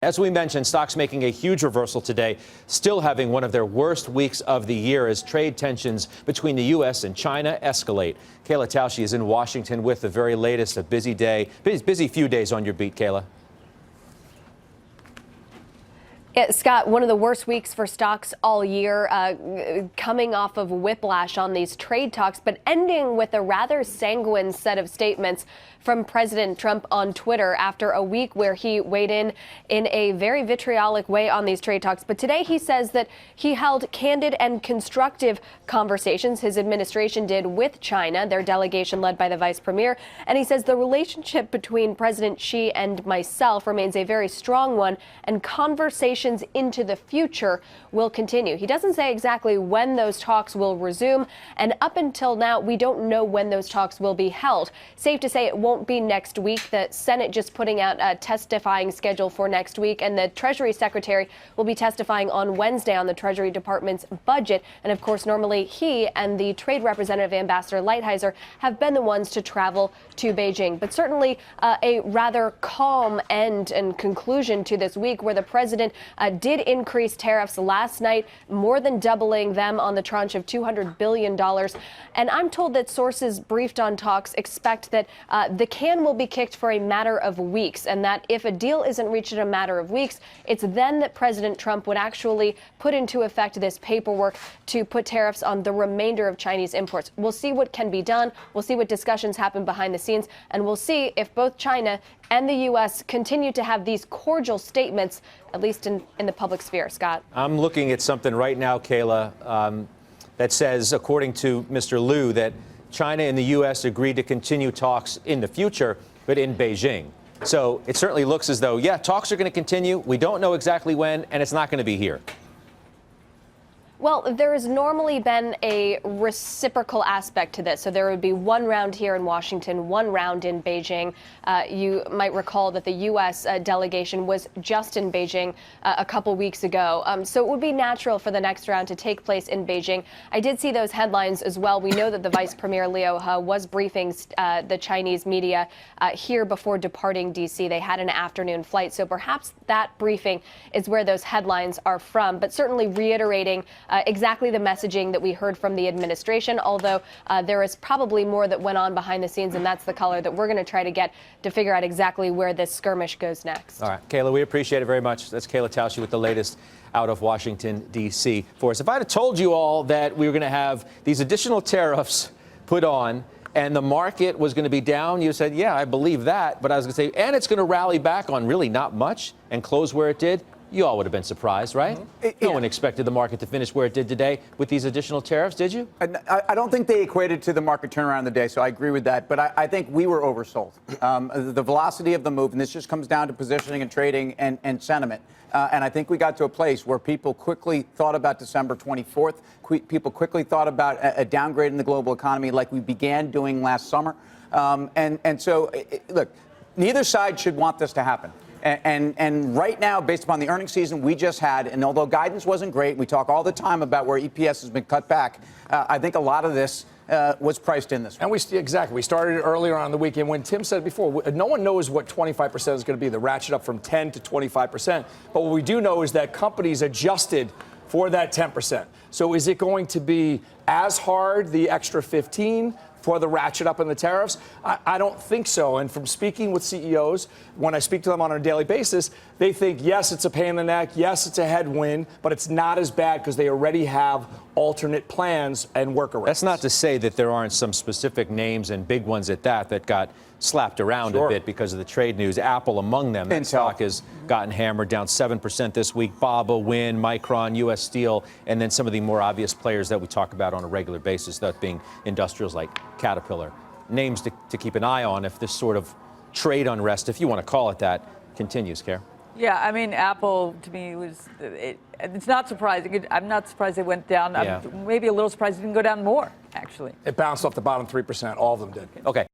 As we mentioned, stocks making a huge reversal today, still having one of their worst weeks of the year as trade tensions between the U.S. and China escalate. Kayla Tausche is in Washington with the very latest. A busy day, busy few days on your beat, Kayla. Yeah, Scott, one of the worst weeks for stocks all year, coming off of whiplash on these trade talks, but ending with a rather sanguine set of statements from President Trump on Twitter after a week where he weighed in a very vitriolic way on these trade talks. But today he says that he held candid and constructive conversations, his administration did, with China, their delegation led by the vice premier. And he says the relationship between President Xi and myself remains a very strong one, and conversations into the future will continue. He doesn't say exactly when those talks will resume, and up until now, we don't know when those talks will be held. Safe to say it won't be next week. The Senate just putting out a testifying schedule for next week, and the Treasury Secretary will be testifying on Wednesday on the Treasury Department's budget. And of course, normally he and the Trade Representative Ambassador Lighthizer have been the ones to travel to Beijing. But certainly a rather calm end and conclusion to this week, where the president did increase tariffs last night, more than doubling them on the tranche of $200 billion. And I'm told that sources briefed on talks expect that the can will be kicked for a matter of weeks, and that if a deal isn't reached in a matter of weeks, it's then that President Trump would actually put into effect this paperwork to put tariffs on the remainder of Chinese imports. We'll see what can be done. We'll see what discussions happen behind the scenes, and we'll see if both China and the U.S. continue to have these cordial statements, at least in the public sphere. Scott? I'm looking at something right now, Kayla, that says, according to Mr. Liu, that China and the U.S. agreed to continue talks in the future, but in Beijing. So it certainly looks as though, yeah, talks are going to continue. We don't know exactly when, and it's not going to be here. Well, there has normally been a reciprocal aspect to this. So there would be one round here in Washington, one round in Beijing. You might recall that the U.S. Delegation was just in Beijing a couple weeks ago. So it would be natural for the next round to take place in Beijing. I did see those headlines as well. We know that the Vice Premier Liu He was briefing the Chinese media here before departing D.C. They had an afternoon flight. So perhaps that briefing is where those headlines are from, but certainly reiterating exactly the messaging that we heard from the administration, although there is probably more that went on behind the scenes, and that's the color that we're going to try to get to figure out exactly where this skirmish goes next. All right, Kayla, we appreciate it very much. That's Kayla Tausche with the latest out of Washington, D.C. for us. If I'd have told you all that we were going to have these additional tariffs put on and the market was going to be down, you said, yeah, I believe that. But I was going to say, and it's going to rally back on really not much and close where it did. You all would have been surprised, right? Mm-hmm. No one expected the market to finish where it did today with these additional tariffs, did you? I don't think they equated to the market turnaround of the day, so I agree with that. But I think we were oversold. The velocity of the move, and this just comes down to positioning and trading and sentiment. And I think we got to a place where people quickly thought about December 24th. People quickly thought about a downgrade in the global economy like we began doing last summer. And so, look, neither side should want this to happen. And right now, based upon the earnings season we just had, and although guidance wasn't great, we talk all the time about where EPS has been cut back. I think a lot of this was priced in this one. And we started earlier on the weekend when Tim said before, no one knows what 25% is going to be, the ratchet up from 10 to 25%. But what we do know is that companies adjusted for that 10%. So is it going to be as hard, the extra 15? For the ratchet up in the tariffs? I don't think so. And from speaking with CEOs, when I speak to them on a daily basis, they think, yes, it's a pain in the neck. Yes, it's a headwind, but it's not as bad because they already have alternate plans and workarounds. That's not to say that there aren't some specific names and big ones at that got slapped around a bit because of the trade news. Apple among them. That stock has gotten hammered, down 7% this week. Baba, Win, Micron, U.S. Steel, and then some of the more obvious players that we talk about on a regular basis, that being industrials like Caterpillar. Names to keep an eye on if this sort of trade unrest, if you want to call it that, continues, Care. Yeah, I mean, Apple, to me, it's not surprising. I'm not surprised they went down. Yeah. I'm maybe a little surprised it didn't go down more, actually. It bounced off the bottom 3%. All of them did. Okay.